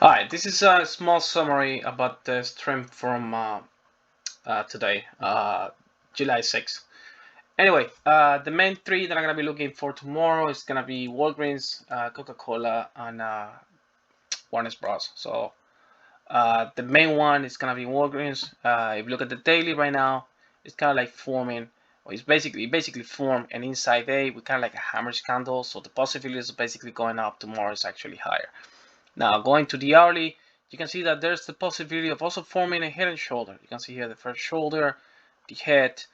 Hi, this is a small summary about the stream from today, July 6th. Anyway, the main three that I'm going to be looking for tomorrow is going to be Walgreens, Coca-Cola, and Warner Bros. So the main one is going to be Walgreens. If you look at the daily right now, it's kind of like forming, or it's basically formed an inside A with kind of like a hammer candle. So the possibilities of basically going up tomorrow is actually higher. Now going to the hourly, you can see that there's the possibility of also forming a head and shoulder. You can see here the first shoulder, the head,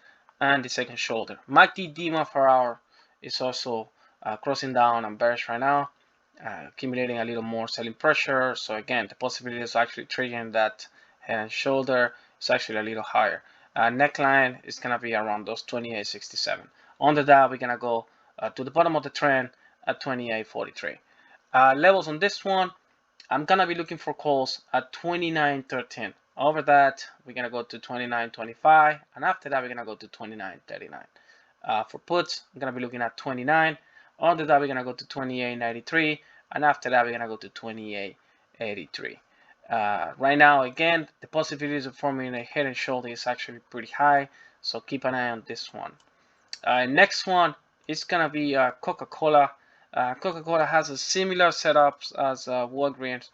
and the second shoulder. MACD DEMA per hour is also crossing down and bearish right now, accumulating a little more selling pressure. So again, the possibility of actually triggering that head and shoulder is actually a little higher. Neckline is gonna be around those 28.67. Under that, we're gonna go to the bottom of the trend at 28.43. Levels on this one, I'm gonna be looking for calls at 29.13. Over that, we're gonna go to 29.25, and after that, we're gonna go to 29.39. For puts, I'm gonna be looking at 29. Under that, we're gonna go to 28.93, and after that, we're gonna go to 28.83. Right now, again, the possibilities of forming a head and shoulder is actually pretty high, so keep an eye on this one. Next one is gonna be Coca-Cola. Coca-Cola has a similar setup as Walgreens.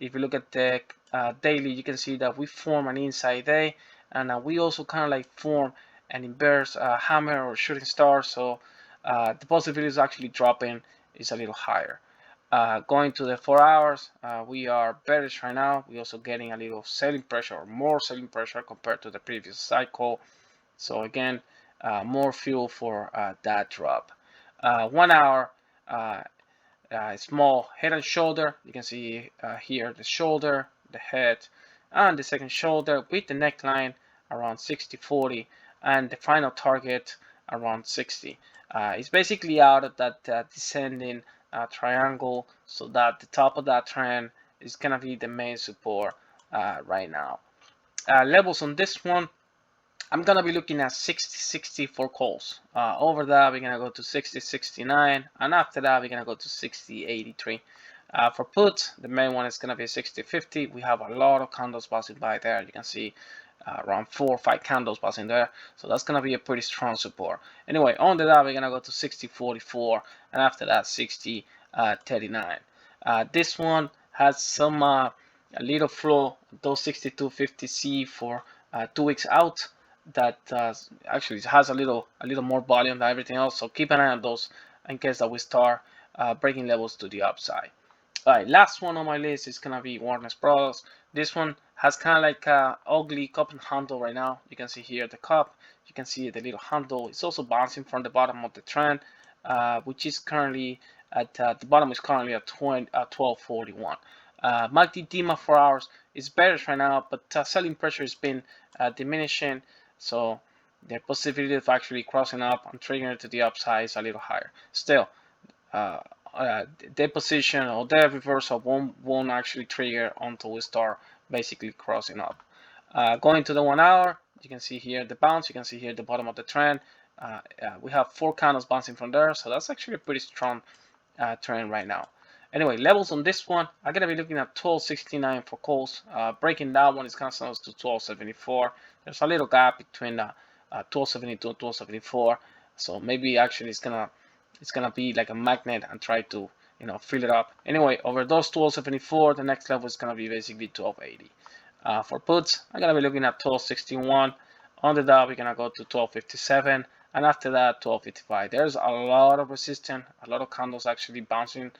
If you look at the daily, you can see that we form an inside A, and we also kind of like form an inverse hammer or shooting star. So the possibility of actually dropping is a little higher. Going to the 4 hours, we are bearish right now. We're also getting a little selling pressure or more selling pressure compared to the previous cycle. So again, more fuel for that drop. 1 hour, small head and shoulder. You can see here the shoulder, the head, and the second shoulder with the neckline around 60-40, and the final target around 60. It's basically out of that descending triangle, so that the top of that trend is gonna be the main support right now. Levels on this one, I'm gonna be looking at 60-60 for calls. Over that, we're gonna go to 60-69, and after that, we're gonna go to 60-83. For puts, the main one is gonna be 60-50. We have a lot of candles passing by there. You can see around 4 or 5 candles passing there, so that's gonna be a pretty strong support. Anyway, on to that, we're gonna go to 60-44, and after that, 60-39. This one has some a little flow, those 62.50C for 2 weeks out, that actually has a little more volume than everything else. So keep an eye on those in case that we start breaking levels to the upside. All right, last one on my list is gonna be Warner Bros. This one has kind of like a ugly cup and handle right now. You can see here the cup. You can see the little handle. It's also bouncing from the bottom of the trend, which is currently at the bottom is currently at 1241. MACD DEMA 4 hours is bearish right now, but selling pressure has been diminishing. So the possibility of actually crossing up and triggering to the upside is a little higher. Still, their position or their reversal won't actually trigger until we start basically crossing up. Going to the 1 hour, you can see here the bounce. You can see here the bottom of the trend. We have 4 candles bouncing from there, so that's actually a pretty strong trend right now. Anyway, levels on this one, I'm gonna be looking at 1269 for calls. Breaking that one is kind of close to 1274. There's a little gap between 1272 and 1274, so maybe actually it's gonna be like a magnet and try to fill it up. Anyway, over those 1274, the next level is gonna be basically 1280. For puts, I'm gonna be looking at 1261. Under that, we're gonna go to 1257, and after that 1255. There's a lot of resistance, a lot of candles actually bouncing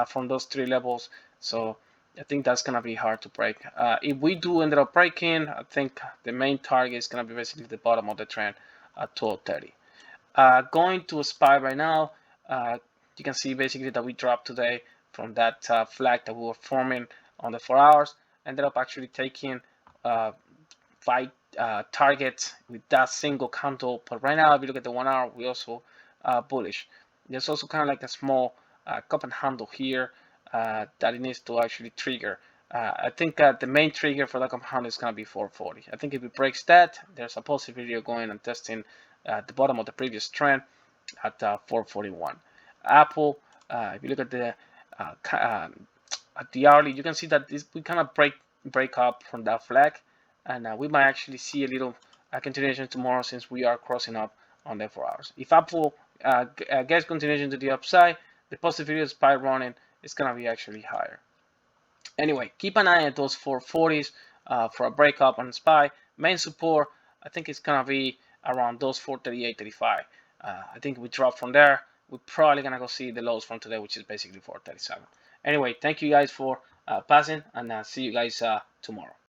from those 3 levels, so I think that's gonna be hard to break. If we do end up breaking, I think the main target is gonna be basically the bottom of the trend at 1230. Going to a SPY right now, you can see basically that we dropped today from that flag that we were forming on the 4 hours. Ended up actually taking 5 targets with that single candle. But right now, if you look at the 1 hour, we also bullish. There's also kind of like a small cup and handle here that it needs to actually trigger. I think the main trigger for that cup and handle is going to be 440. I think if it breaks that, there's a possibility of going and testing the bottom of the previous trend at 441. Apple, if you look at the at the hourly, you can see that this we kind of break up from that flag, and we might actually see a little continuation tomorrow since we are crossing up on the 4 hours. If Apple gets continuation to the upside, the possibility of SPY running is gonna be actually higher. Anyway, keep an eye at those 440s for a breakup on SPY. Main support, I think it's gonna be around those 438, 35. I think we drop from there. We're probably gonna go see the lows from today, which is basically 437. Anyway, thank you guys for passing, and see you guys tomorrow.